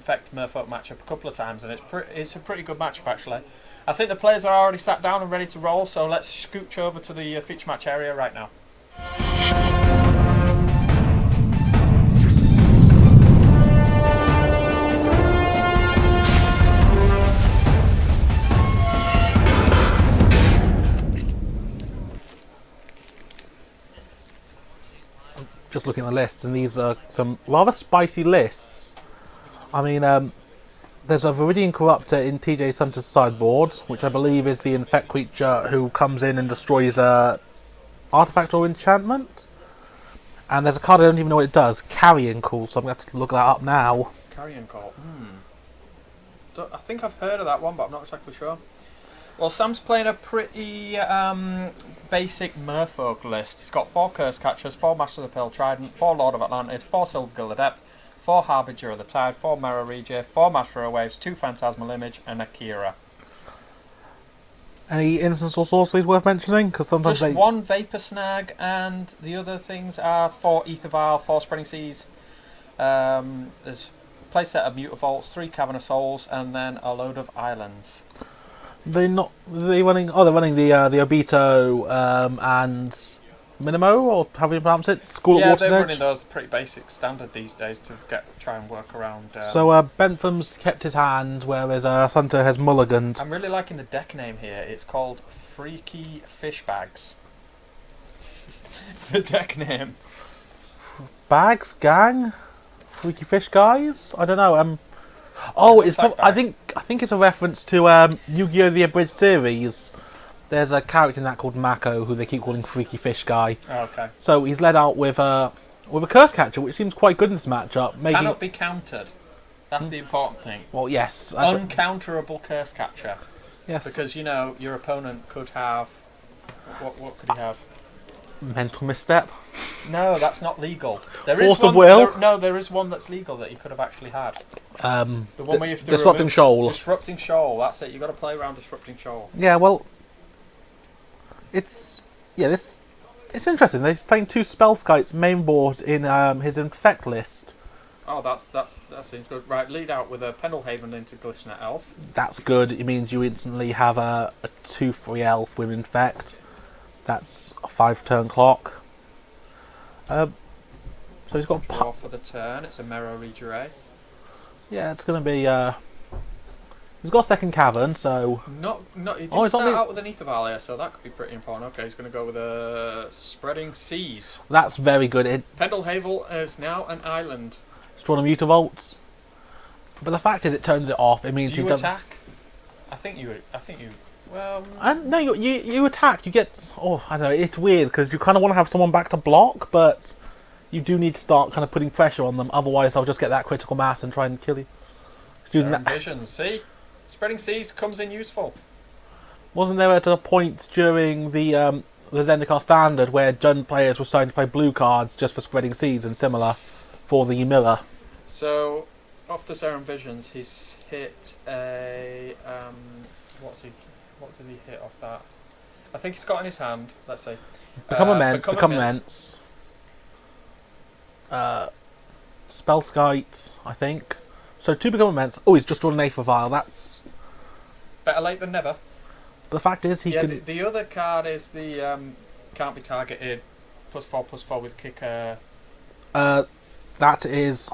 Infect Merfolk matchup a couple of times, and it's a pretty good matchup actually. I think the players are already sat down and ready to roll, so let's scooch over to the feature match area right now. Just looking at the lists, and these are some rather spicy lists. I mean, there's a Viridian Corruptor in TJ Sunter's sideboard, which I believe is the Infect creature who comes in and destroys a artifact or enchantment. And there's a card I don't even know what it does, Carrion Call, so I'm going to have to look that up now. Carrion Call, I think I've heard of that one, but I'm not exactly sure. Well, Sam's playing a pretty basic Merfolk list. He's got 4 Curse Catchers, 4 Master of the Pearl Trident, 4 Lord of Atlantis, 4 Silver Guild Adept, 4 Harbinger of the Tide, 4 Mirror Regia, 4 Master of Waves, 2 Phantasmal Image, and Akira. Any instants or sorceries worth mentioning? Because sometimes just 1 Vapor Snag, and the other things are 4 Ether Vial, 4 Spreading Seas. There's a playset of Mutavaults, 3 Cavern of Souls, and then a load of islands. They're running the Obito and Minimo, or how do you pronounce it? School at Water's Edge? Yeah, they're running those pretty basic standard these days to try and work around. So Bentham's kept his hand, whereas Sunter has mulliganed. I'm really liking the deck name here. It's called Freaky Fish Bags. It's the deck name. Bags? Gang? Freaky Fish Guys? I don't know. Oh, it's I think it's a reference to Yu-Gi-Oh! The Abridged series. There's a character in that called Mako, who they keep calling Freaky Fish Guy. Oh, okay. So he's led out with a Curse Catcher, which seems quite good in this matchup. Cannot be countered. That's the important thing. Well, yes. Uncounterable Curse Catcher. Yes. Because, your opponent could have... What could he have? Mental Misstep. No, that's not legal. Force of Will? There is one that's legal that you could have actually had. The one where you have to Disrupting Shoal. Disrupting Shoal, that's it. You've got to play around Disrupting Shoal. Yeah, well... It's interesting. They're playing 2 Spellskites mainboard in his Infect list. Oh, that seems good. Right, lead out with a Pendelhaven into Glistener Elf. That's good. It means you instantly have a 2/3 elf with Infect. That's a 5-turn clock. So he's got draw for the turn. It's a Merrow Regia. Yeah, it's going to be... he's got a second cavern, so... He didn't start out with an Ether Vial here, so that could be pretty important. Okay, he's going to go with a Spreading Seas. That's very good. Pendelhaven is now an island. It's drawn a Mutavault. But the fact is, it turns it off. It means do you attack? I think you. Well. No, you attack. You get. Oh, I don't know. It's weird because you kind of want to have someone back to block, but you do need to start kind of putting pressure on them. Otherwise, I'll just get that critical mass and try and kill you. Vision. See, Spreading Seas comes in useful. Wasn't there at a point during the Zendikar Standard where Jund players were starting to play blue cards just for Spreading Seas and similar for the mirror? So, off the Serum Visions, he's hit a what did he hit off that? I think he's got in his hand. Let's see. Become Immense. Spellskite, I think. So 2 Become Immense. Oh, he's just drawn an Aether Vial. That's better late than never. But the fact is, he can. The other card is the can't be targeted. +4/+4 with kicker. That is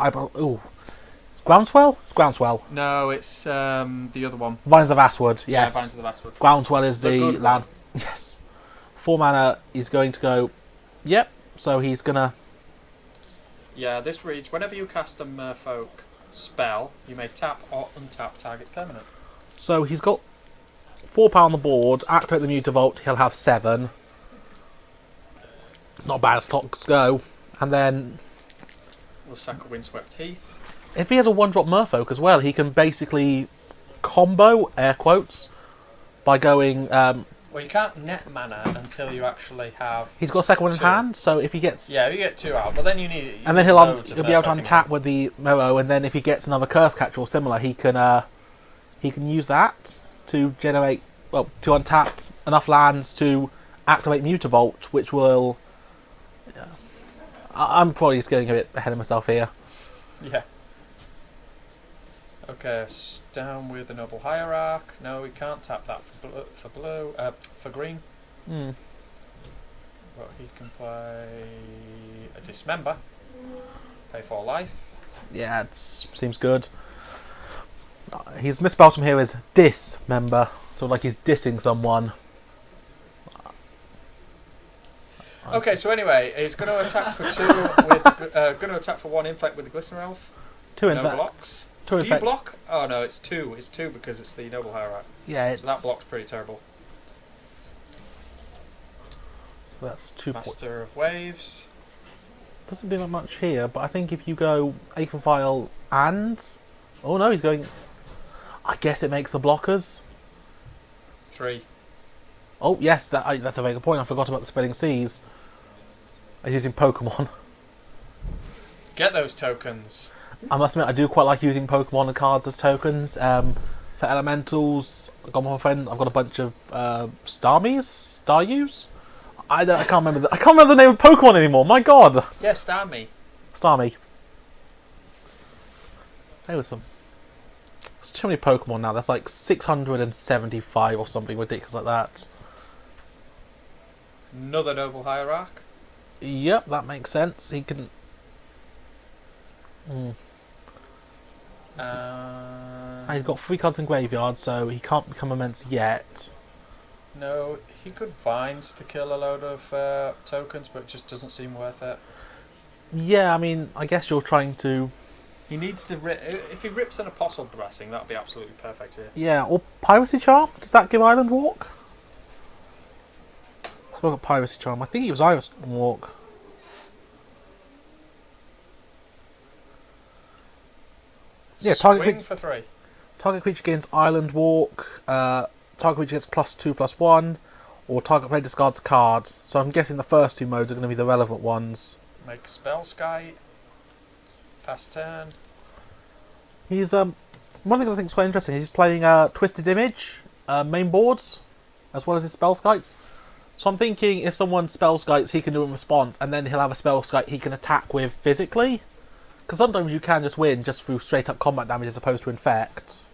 Groundswell? It's Groundswell. No, it's the other one. Vines of Ashwood, yes. Yeah, Vines of Ashwood. Groundswell is the land. One. Yes. 4 mana, he's going to go... Yep, so he's going to... Yeah, this reads, whenever you cast a Merfolk spell, you may tap or untap target permanent. So he's got 4 power on the board, activate the Mutavault, he'll have 7. It's not bad as clocks go. And then... We'll sack a Windswept Heath. If he has a 1-drop Merfolk as well, he can basically combo, air quotes, by going... well, you can't net mana until you actually have... He's got a second one in hand, so if he gets... Yeah, you get 2 out, but then you need... And then he'll be able to untap with the Merrow, and then if he gets another Curse Catcher or similar, he can use that to generate... Well, to untap enough lands to activate Mutavault, which will... Yeah. I'm probably just getting a bit ahead of myself here. Yeah. Okay, down with the Noble Hierarch. No, we can't tap that for green. But he can play a Dismember. Pay 4 life. Yeah, it seems good. He's misspelled from here as dismember, so like he's dissing someone. Okay, so anyway, he's going to attack for 2 with going to attack for 1 Infect with the Glistener Elf. 2 no Infect. blocks. 2 Do you block? Oh no, it's 2. It's 2 because it's the Noble Hierarch. Yeah, so that block's pretty terrible. So that's 2 Master of Waves. Doesn't do that much here, but I think if you go Aetherfile and... Oh no, he's going... I guess it makes the blockers. 3. Oh yes, that's a very good point. I forgot about the Spreading Seas. I'm using Pokemon. Get those tokens. I must admit, I do quite like using Pokemon and cards as tokens. For Elementals, I've got a bunch of Staryus? I can't remember the name of Pokemon anymore. My God. Yeah, Starmie. There was some. There's too many Pokemon now. That's like 675 or something ridiculous like that. Another Noble Hierarch. Yep, that makes sense. He can. He's got 3 cards in graveyard, so he can't become immense yet. No, he could Vines to kill a load of tokens, but it just doesn't seem worth it. Yeah, I mean, I guess you're trying to... He needs to if he rips an Apostle Blessing, that'd be absolutely perfect here. Yeah, or Piracy Charm. Does that give Island Walk? So we've got Piracy Charm. I think it was Island Walk. Yeah, Swing for 3. Target creature gains Island Walk. Target creature gets +2/+1, or target player discards a card. So I'm guessing the first 2 modes are going to be the relevant ones. Make Spellskite. Pass turn. He's one of the things I think is quite interesting. He's playing Twisted Image main boards, as well as his Spellskites. So I'm thinking if someone Spellskites, he can do it in response, and then he'll have a Spellskite he can attack with physically. Because sometimes you can just win just through straight up combat damage as opposed to Infect.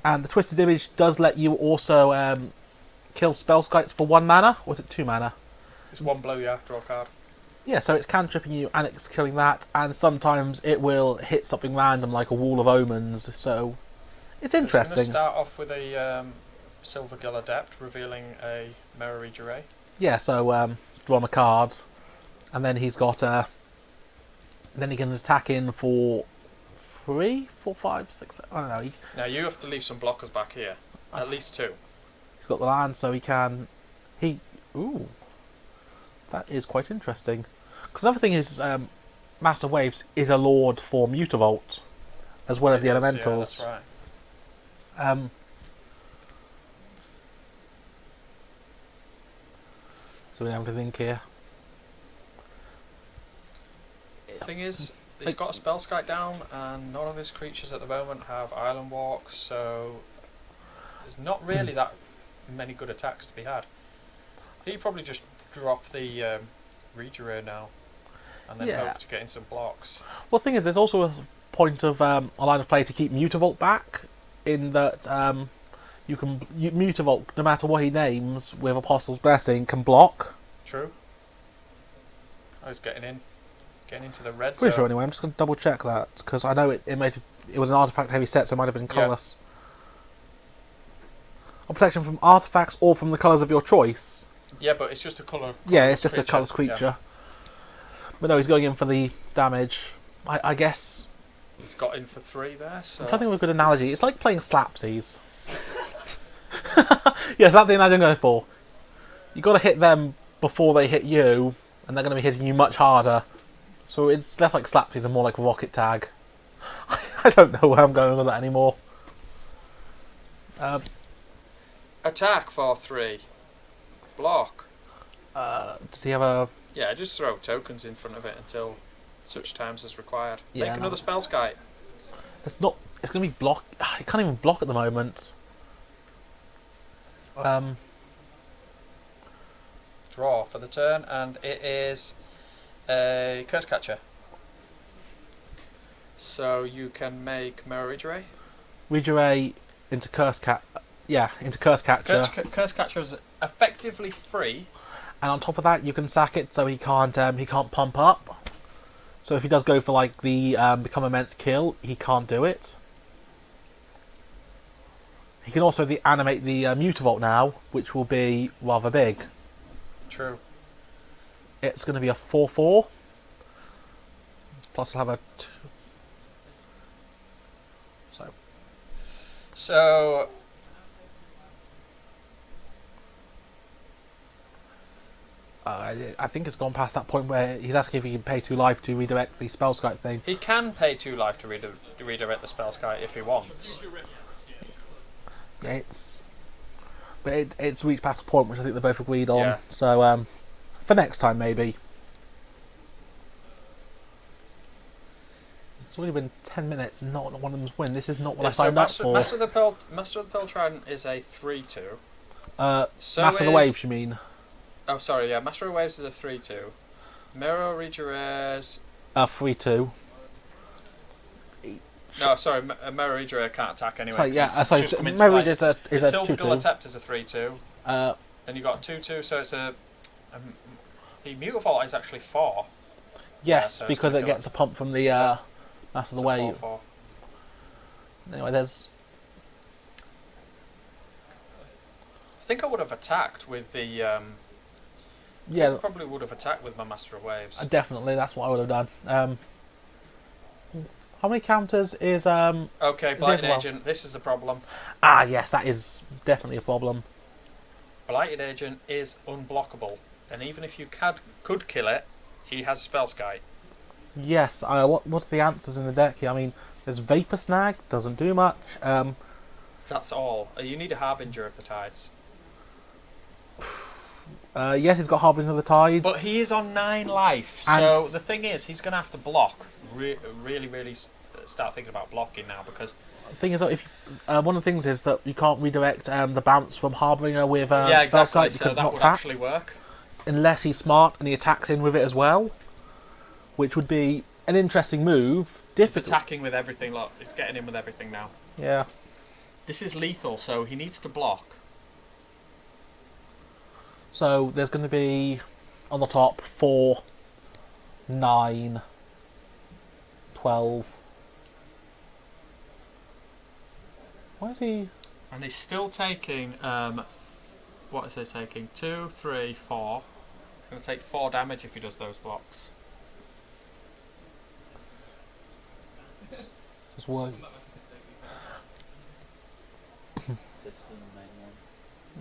And the Twisted Image does let you also kill Spellskites for 1 mana, or is it 2 mana? It's 1 blow, yeah, draw a card. Yeah, so it's cantripping you and it's killing that, and sometimes it will hit something random like a Wall of Omens, so it's interesting. It's going to start off with a Silver Gill Adept, revealing a Mirror Rejuray. Yeah, so draw him a card, and then he's got... then he can attack in for 3, 4, 5, 6... I don't know. Now you have to leave some blockers back here. At least 2. He's got the land, so he can... Ooh. That is quite interesting. Because the other thing is, Master Waves is a Lord for Mutavault, as well as the Elementals. Yeah, that's right. So we have to think here. The thing is, he's got a Spellskite down, and none of his creatures at the moment have Island Walk, so there's not really that many good attacks to be had. He'd probably just drop the Rejuray now, and then hope to get in some blocks. Well, the thing is, there's also a point of a line of play to keep Mutavault back, in that you can Mutavault, no matter what he names, with Apostle's Blessing, can block. True. I was getting into the red Pretty zone. sure anyway. I'm just going to double check that, because I know it was an artifact heavy set, so it might have been colourless. Or protection from artifacts or from the colours of your choice. Yeah, but it's just a colour. Yeah, it's just a colourless creature. Yeah. But no, he's going in for the damage. I guess. He's got in for 3 there. So. I'm trying to think of a good analogy. It's like playing slapsies. Yes, that's the analogy I'm going for. You've got to hit them before they hit you, and they're going to be hitting you much harder. So it's less like slapsies and more like rocket tag. I don't know where I'm going with that anymore. Attack for 3. Block. Does he have a... Yeah, just throw tokens in front of it until such times as required. Yeah, Make another Spellskite. It's not... It's going to be block... It can't even block at the moment. Draw for the turn, and it is a Curse Catcher. So you can make Mirror Regeray. Regeray into Curse Cat. Yeah, into Curse Catcher. Curse Catcher is effectively free. And on top of that, you can sack it so he can't pump up. So if he does go for like the Become Immense kill, he can't do it. He can also animate the Mutavault now, which will be rather big. True. It's going to be a 4/4. Plus I'll have a 2. So I think it's gone past that point where he's asking if he can pay 2 life to redirect the spell Spellskite thing. he can pay 2 life to redirect the Spellskite if he wants. Yeah, it's reached past a point which I think they both agreed on. Yeah. So for next time maybe. It's only been 10 minutes and not one of them's win. This is not what I signed up for. Master of the Pearl Trident is a 3/2. Master of the Waves, you mean? Oh, sorry, yeah. Master of Waves is a 3/2. Mirror Regeray's 3/2. No, sorry, Mirror Regeray can't attack anyway. So yeah, Mirror Regeray is a Silver 2/2. Gull Adept is a 3/2. Then you got a 2/2, so it's a. The Mutavault is actually 4. Yes, so because it gets a pump from the Master of the Wave. 4/4. Anyway, there's. I think I would have attacked with the. Yeah, I probably would have attacked with my Master of Waves. Definitely, that's what I would have done. How many counters is Okay, Blighted Agent. This is a problem. Ah, yes, that is definitely a problem. Blighted Agent is unblockable, and even if you could kill it, he has Spellskite. Yes. What's the answers in the deck here? I mean, there's Vapor Snag, doesn't do much. That's all. You need a Harbinger of the Tides. Yes, he's got Harbinger of the Tides. But he is on 9 life, so the thing is, he's going to have to block. Really start thinking about blocking now, because the thing is that one of the things is that you can't redirect the bounce from Harbinger with yeah, exactly. Spellskite because so it's that not would tapped. actually work. Unless he's smart and he attacks in with it as well, which would be an interesting move. He's attacking with everything. Look, he's getting in with everything now. Yeah. This is lethal, so he needs to block. So there's going to be on the top 4, 9, 12. Why is he? And he's still taking. What is he taking? 2, 3, 4. He's going to take 4 damage if he does those blocks. Just work.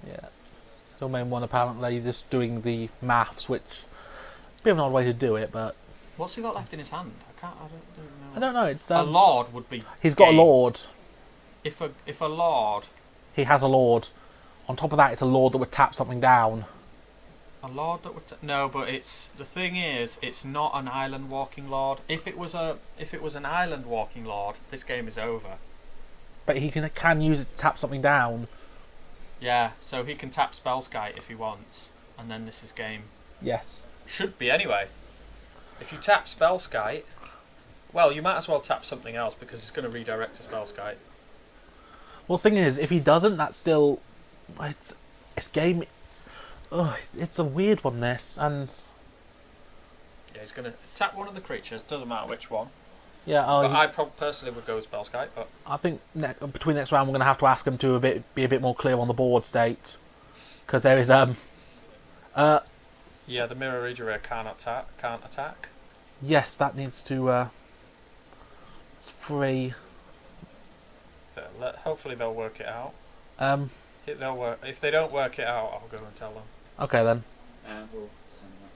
Yeah. Still main 1 apparently, just doing the maths, which is a bit of an odd way to do it, but. What's he got left in his hand? I don't know. I don't know. It's a Lord would be. He's got a Lord. If a Lord. He has a Lord. On top of that, it's a Lord that would tap something down. A Lord that would no, but the thing is, it's not an island walking Lord. If it was an island walking Lord, this game is over. But he can use it to tap something down. Yeah, so he can tap Spellskite if he wants, and then this is game. Yes. Should be anyway. If you tap Spellskite, well, you might as well tap something else because it's going to redirect to Spellskite. Well, the thing is, if he doesn't, that's still it's game. Oh, it's a weird one. This and yeah, he's going to tap one of the creatures. Doesn't matter which one. Yeah, but I personally would go with Spellskite, but I think between next round we're going to have to ask him to be a bit more clear on the board state, because there is yeah, the Mirror Regeray can't attack. Yes, that needs to. It's free. Hopefully they'll work it out. They'll work. If they don't work it out, I'll go and tell them. Okay then. We'll send that.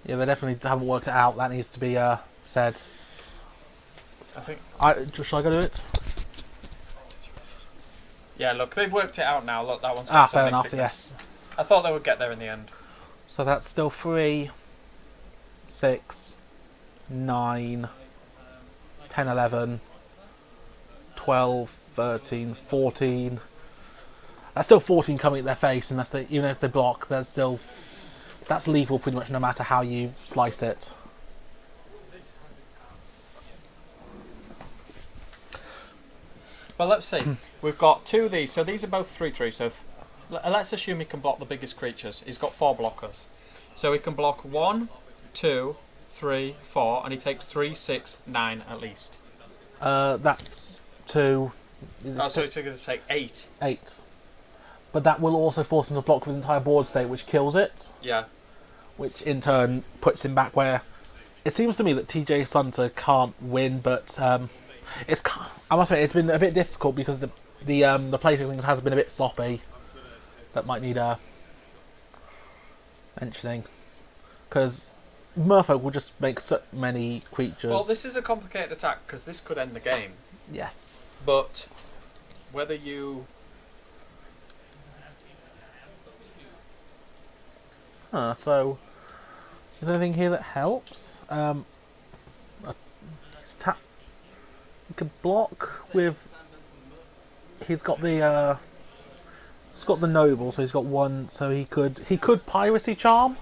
Yeah, they definitely haven't worked it out. That needs to be said. I think. Shall I go do it? Yeah, look, they've worked it out now. Look, that one's got fair enough. sickness. Yes. I thought they would get there in the end. So that's still 3, 6, 9, 10, 11, 12, 13, 14. That's still 14 coming at their face, and even if they block, that's lethal pretty much no matter how you slice it. Well, let's see. We've got 2 of these, so these are both 3/3. So let's assume he can block the biggest creatures. He's got 4 blockers, so he can block 1, 2, 3, 4, and he takes 3, 6, 9 at least. That's 2. Oh, so it's going to take 8. 8. But that will also force him to block his entire board state, which kills it. Yeah. Which in turn puts him back where it seems to me that TJ Sunter can't win, but I must say it's been a bit difficult because the placing things has been a bit sloppy. That might need mentioning, because Merfolk will just make so many creatures. Well, this is a complicated attack because this could end the game. Yes. But whether you... So is there anything here that helps? He could block with. He's got the noble, so he's got 1. So he could piracy charm.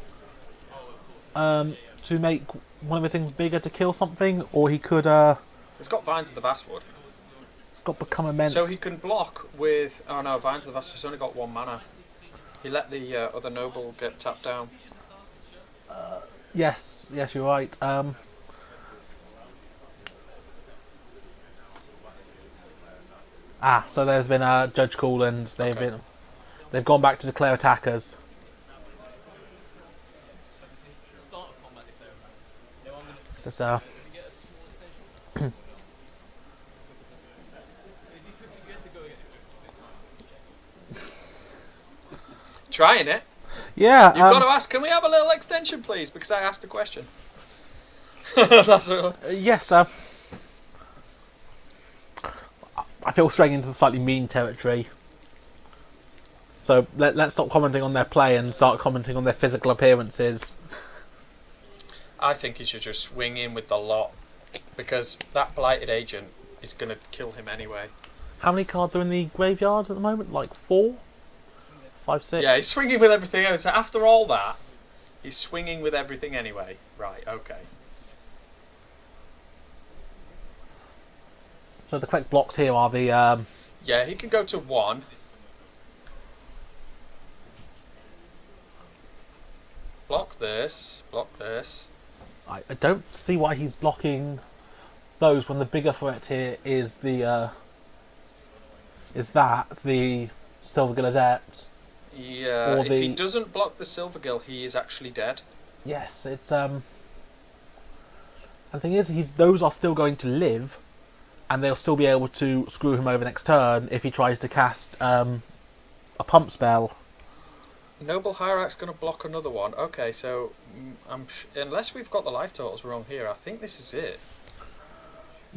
To make one of his things bigger to kill something, or he could. He's got Vines of the Vastwood. It's got become immense. So he can block with. Oh no, Vines of the Vastwood's only got 1 mana. He let the other noble get tapped down. Yes, you're right. So there's been a judge call, and they've gone back to declare attackers. This is, Trying it. Yeah. You've got to ask, can we have a little extension, please? Because I asked a question. That's what. Yes. I feel straying into the slightly mean territory. So let's stop commenting on their play and start commenting on their physical appearances. I think he should just swing in with the lot, because that Blighted Agent is going to kill him anyway. How many cards are in the graveyard at the moment? Like 4? 5, 6? Yeah, he's swinging with everything else. After all that, he's swinging with everything anyway. Right, okay. So the correct blocks here are the... Yeah, he can go to 1. Block this, block this. I don't see why he's blocking those when the bigger threat here is the... the Silvergill Adept. Yeah, if he doesn't block the Silvergill, he is actually dead. Yes, it's... And the thing is, those are still going to live, and they'll still be able to screw him over next turn if he tries to cast a pump spell. Noble Hierarch's going to block another one. Okay, so unless we've got the life totals wrong here, I think this is it.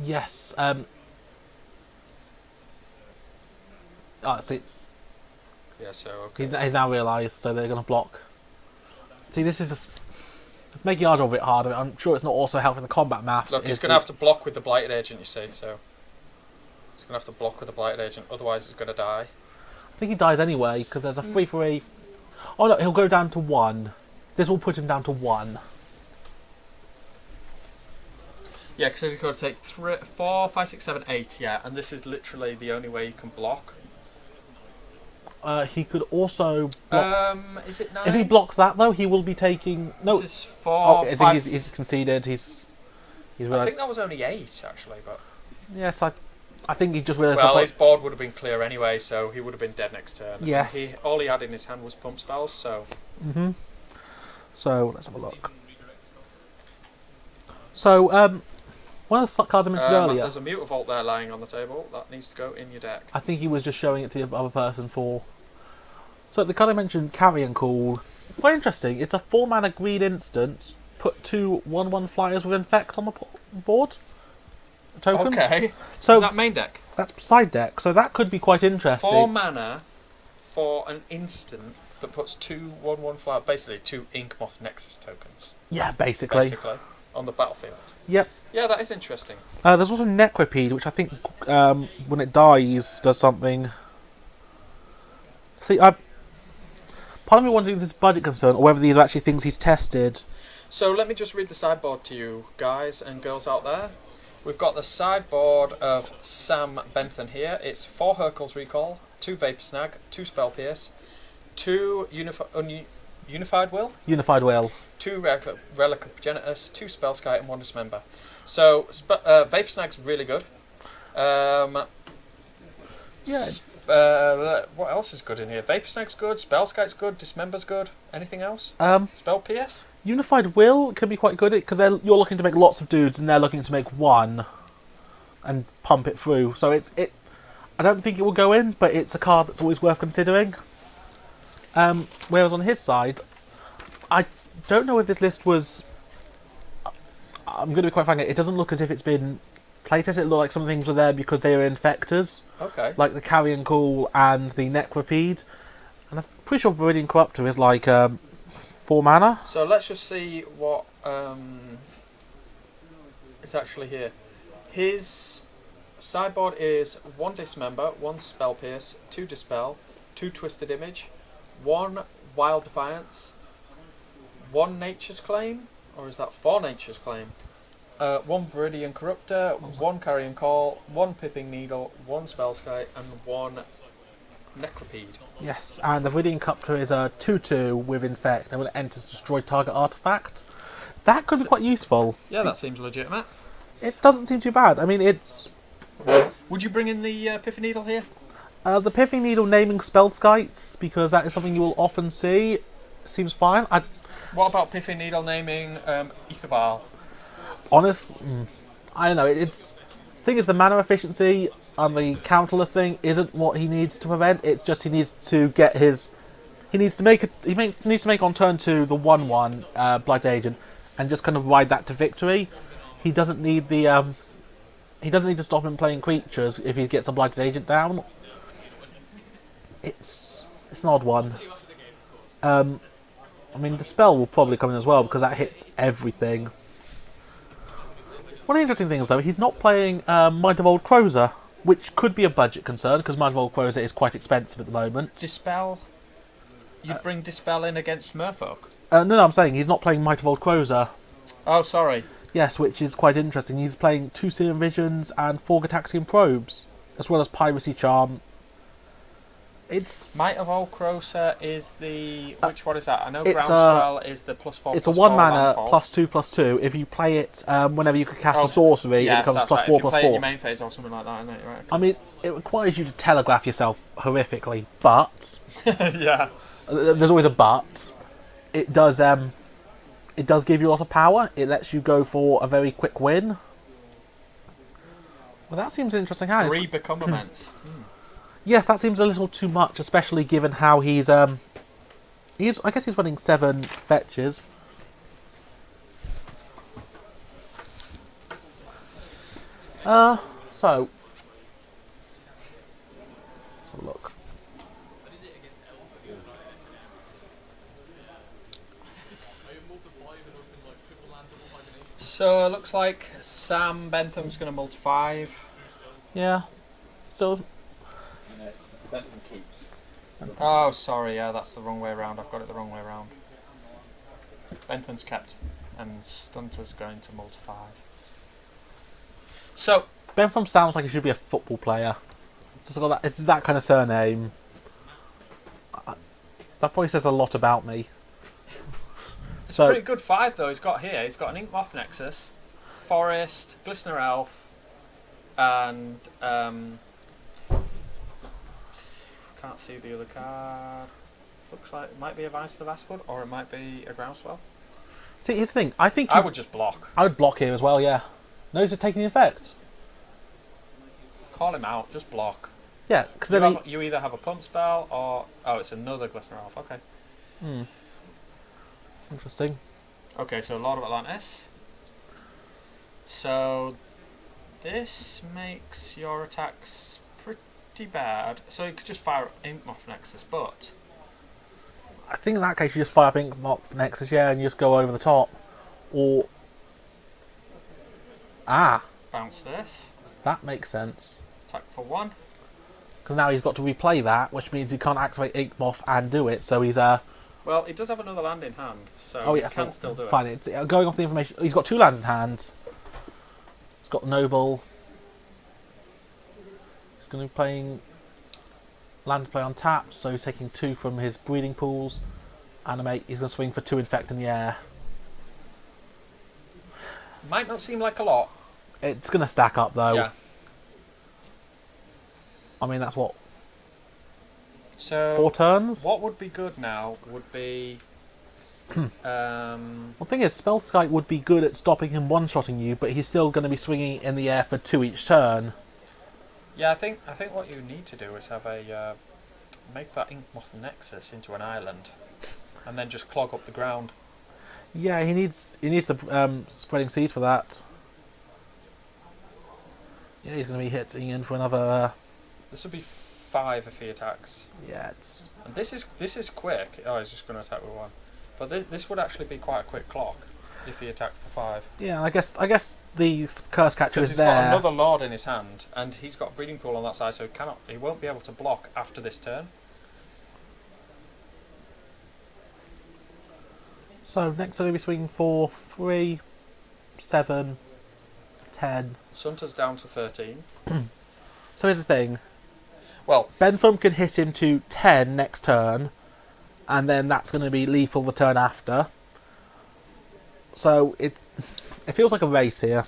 Yes. See, yeah, so okay. He's now realised, so they're going to block. See, this is it's making our job a bit harder. I'm sure it's not also helping the combat maths. Look, he's going to have to block with the Blighted Agent, you see, so he's going to have to block with the Blighted Agent, otherwise he's going to die. I think he dies anyway, because there's a 3 for a... Oh no, he'll go down to 1. This will put him down to 1. Yeah, because he's got to take 3, 4, 5, 6, 7, 8, yeah, and this is literally the only way you can block. He could also block... is it 9? If he blocks that, though, he will be taking... No. This is 4, I 5... think he's conceded. He's I think that was only 8, actually, but... Yes, I think he just realised... Well, his board would have been clear anyway, so he would have been dead next turn. Yes. All he had in his hand was pump spells, so... Mm-hmm. So, let's have a look. So, one of the cards I mentioned earlier... There's a Mutavault there lying on the table. That needs to go in your deck. I think he was just showing it to the other person for... So, the card I mentioned, Carrion Call. Quite interesting. It's a 4-mana green instant. Put 2 1/1 flyers with Infect on the board. Tokens. Okay. So is that main deck? That's side deck, so that could be quite interesting. 4 mana for an instant that puts 2 1/1 flyer, basically 2 Ink Moth Nexus tokens. Yeah, basically. on the battlefield. Yep. Yeah, that is interesting. There's also Necropede, which I think when it dies does something. See, part of me wondering if this is budget concern or whether these are actually things he's tested. So let me just read the sideboard to you guys and girls out there. We've got the sideboard of Sam Bentham here. It's 4 Hurrell's Recall, 2 Vapor Snag, 2 Spell Pierce, 2 Unified Will, 2 Relic of Progenitus, 2 Spellskite, and 1 Dismember. So Vapor Snag's really good. What else is good in here? Vapor Snag's good, Spellskite's good, Dismember's good. Anything else? Spell Pierce? Unified Will can be quite good because you're looking to make lots of dudes and they're looking to make one and pump it through. So I don't think it will go in, but it's a card that's always worth considering. Whereas on his side, I don't know if this list was... I'm going to be quite frank, it doesn't look as if it's been playtested. It looked like some things were there because they were infectors. Okay. Like the Carrion Call and the Necropede. And I'm pretty sure Viridian Corruptor is like 4 mana. So let's just see what is actually here. His sideboard is 1 Dismember, 1 Spell Pierce, 2 Dispel, 2 Twisted Image, 1 Wild Defiance, 1 Nature's Claim, or is that 4 Nature's Claim? 1 Viridian Corruptor, 1 Carrion Call, 1 Pithing Needle, 1 Spellskite, and 1 Necropede. Yes, and the Viridian Corruptor is a 2/2 with Infect, and when it enters, destroy target artifact. That could be quite useful. Yeah, that seems legitimate. It doesn't seem too bad. I mean, it's... Would you bring in the Pithing Needle here? The Pithing Needle naming Spellskites, because that is something you will often see, seems fine. What about Pithing Needle naming Etherval? I don't know. Thing is, the mana efficiency and the counterless thing isn't what he needs to prevent. It's just he needs to get his. He needs to make on turn 2 the 1/1 Blight Agent, and just kind of ride that to victory. He doesn't need the. He doesn't need to stop him playing creatures if he gets a Blighted Agent down. It's an odd one. I mean, Dispel will probably come in as well because that hits everything. One of the interesting things, though, he's not playing Might of Old Crozer, which could be a budget concern, because Might of Old Crozer is quite expensive at the moment. Dispel? You'd bring Dispel in against Merfolk? No, I'm saying he's not playing Might of Old Crozer. Oh, sorry. Yes, which is quite interesting. He's playing 2 Serum Visions and 4 Gataxian Probes, as well as Piracy Charm. It's... Might of Old Crozer is the... Which one is that? I know Groundswell is the +4/+4 It's a 1 mana, landfall. +2/+2. If you play it whenever you could cast a sorcery, yeah, it becomes that's +4/+4. Right. If you play it in your main phase or something like that, isn't it? Right, okay. I mean, it requires you to telegraph yourself horrifically, but... yeah. There's always a but. It does give you a lot of power. It lets you go for a very quick win. Well, that seems an interesting hand. 3 become immense. Yes, that seems a little too much, especially given how he's I guess he's running 7 fetches. So let's have a look. So it looks like Sam Bentham's going to multi-5. Yeah. Still. Bentham keeps. Oh, sorry, yeah, that's the wrong way around. I've got it the wrong way around. Bentham's kept, and Sunter's going to multi-5. So Bentham sounds like he should be a football player. Just got that. It's that kind of surname. That probably says a lot about me. it's a pretty good 5 though he's got here. He's got an Inkmoth Nexus, Forest, Glistener Elf, and can't see the other card. Looks like it might be a Vice of the Vastwood, or it might be a Groundswell. See, here's the thing. I think I would just block. I would block here as well. Yeah. No, he's taking the effect. Call him out. Just block. Yeah, because then You either have a pump spell or it's another Glistener Elf. Okay. Interesting. Okay, so Lord of Atlantis. So this makes your attacks pretty bad. So you could just fire Inkmoth Nexus, but I think in that case you just fire up Inkmoth Nexus, yeah, and you just go over the top. Or Ah, Bounce this. that makes sense. Attack for 1. Because now he's got to replay that, which means he can't activate Ink Moth and do it. So he's Well, he does have another land in hand, so he can still do it. Fine. It's going off the information. He's got 2 lands in hand. He's got Noble. He's going to be playing land to play on tap, so he's taking 2 from his breeding pools. Animate. He's going to swing for 2 Infect in the air. Might not seem like a lot. It's going to stack up though. Yeah. I mean, that's what, So 4 turns? what would be good now would be. Well, the thing is, Spellskite would be good at stopping him one-shotting you, but he's still going to be swinging in the air for 2 each turn. Yeah, I think what you need to do is have a make that Inkmoth Nexus into an island, and then just clog up the ground. Yeah, he needs the Spreading Seas for that. Yeah, he's going to be hitting in for another. This would be 5 if he attacks. Yeah, it's. And this is quick. Oh, he's just going to attack with 1. But this would actually be quite a quick clock if he attacked for 5. Yeah, I guess the Curse Catcher Because is he's there. got another Lord in his hand, and he's got a breeding pool on that side, so he won't be able to block after this turn. So next, I'm going to be swinging for 3, 7, 10. Sunter's down to 13. So here's the thing. Well, Bentham can hit him to 10 next turn, and then that's going to be lethal the turn after. So it feels like a race here.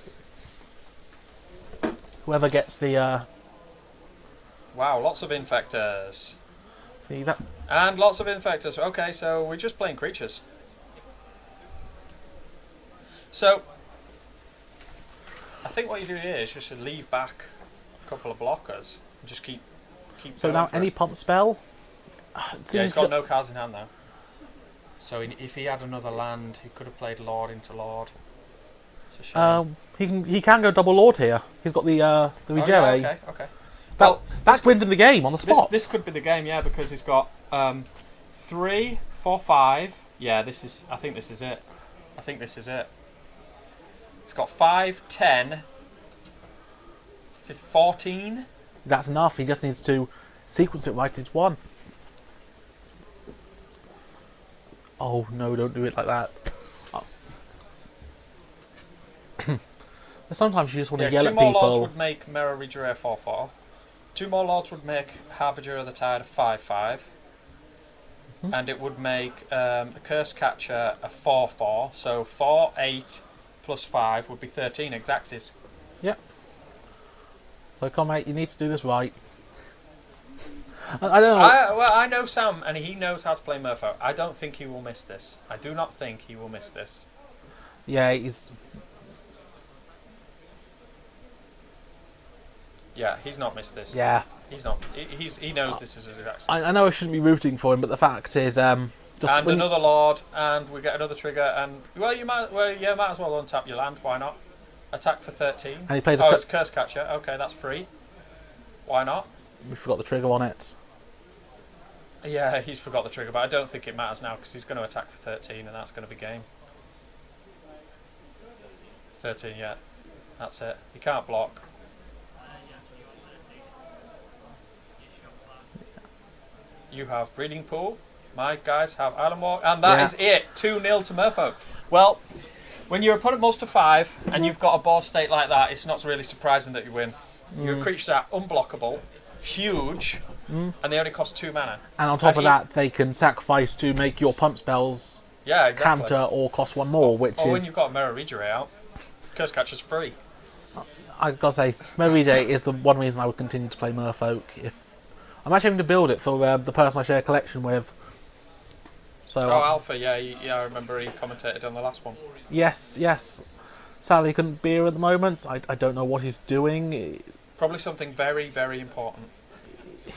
Whoever gets the wow, lots of Infectors. see that. And lots of Infectors. Okay, so we're just playing creatures. So, I think what you do here is just leave back a couple of blockers and just keep So going now for any it. pump spell. Yeah, he's got no cards in hand now. So if he had another land, he could have played Lord into Lord. It's a shame. He can go double Lord here. He's got the Rejere. Okay. That wins him the game on the spot. This could be the game, yeah, because he's got 3, 4, 5. Yeah, I think this is it. He's got 5, 10, 14. That's enough. He just needs to sequence it right into 1. Oh no! Don't do it like that. Oh. Sometimes you just want to yell 2 at more people. Lords would make Mirror Rejere 4/4. 2 more Lords would make Harbinger of the Tide a 5/5. And it would make the Curse Catcher a 4/4. So 4, 8 plus 5 would be 13 exacxes. Yep. So come mate, you need to do this right. I don't know. I know Sam, and he knows how to play Merfolk. I don't think he will miss this. I do not think he will miss this. Yeah, he's. Yeah, he's not missed this. Yeah. He's not. He knows this is his access. I know I shouldn't be rooting for him, but the fact is, just and when another Lord, and we get another trigger, and might as well untap your land. Why not? Attack for 13. And he plays it's Curse Catcher. Okay, that's free. Why not? we forgot the trigger on it. Yeah, he's forgot the trigger, but I don't think it matters now because he's going to attack for 13, and that's going to be game. 13, yeah, that's it. He can't block. You have Breeding Pool. My guys have Island Walk, and that is it. 2-0 to Merfolk. Well, when your opponent mulls to 5 and you've got a board state like that, it's not really surprising that you win. Your creatures are unblockable, huge, and they only cost 2 mana. And on top of that, they can sacrifice to make your pump spells counter or cost 1 more, which is. When you've got a Mirror Rejere out, Curse Catcher's free. I gotta say, Merry Day is the one reason I would continue to play Merfolk. If I'm actually having to build it for the person I share a collection with. So. Alpha, yeah, I remember he commentated on the last one. Yes. Sadly, he couldn't be here at the moment. I don't know what he's doing. Probably something very, very important.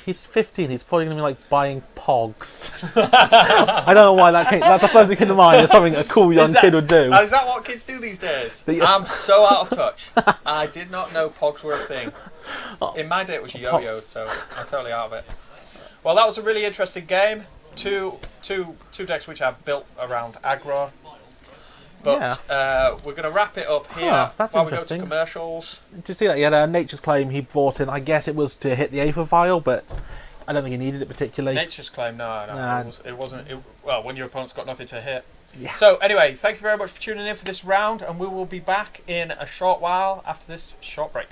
He's 15. He's probably going to be like buying pogs. I don't know why that came. That's the first thing came to mind. It's something a cool young kid would do. Is that what kids do these days? I'm so out of touch. I did not know pogs were a thing. In my day, it was yo-yos, so I'm totally out of it. Well, that was a really interesting game. Two decks which are built around aggro. But we're going to wrap it up here that's while we go to interesting. commercials. Did you see that? He had a Nature's Claim he brought in. I guess it was to hit the Aether Vial, but I don't think he needed it particularly. Nature's Claim, no. Nah. It wasn't. Well, when your opponent's got nothing to hit. Yeah. So, anyway, thank you very much for tuning in for this round, and we will be back in a short while after this short break.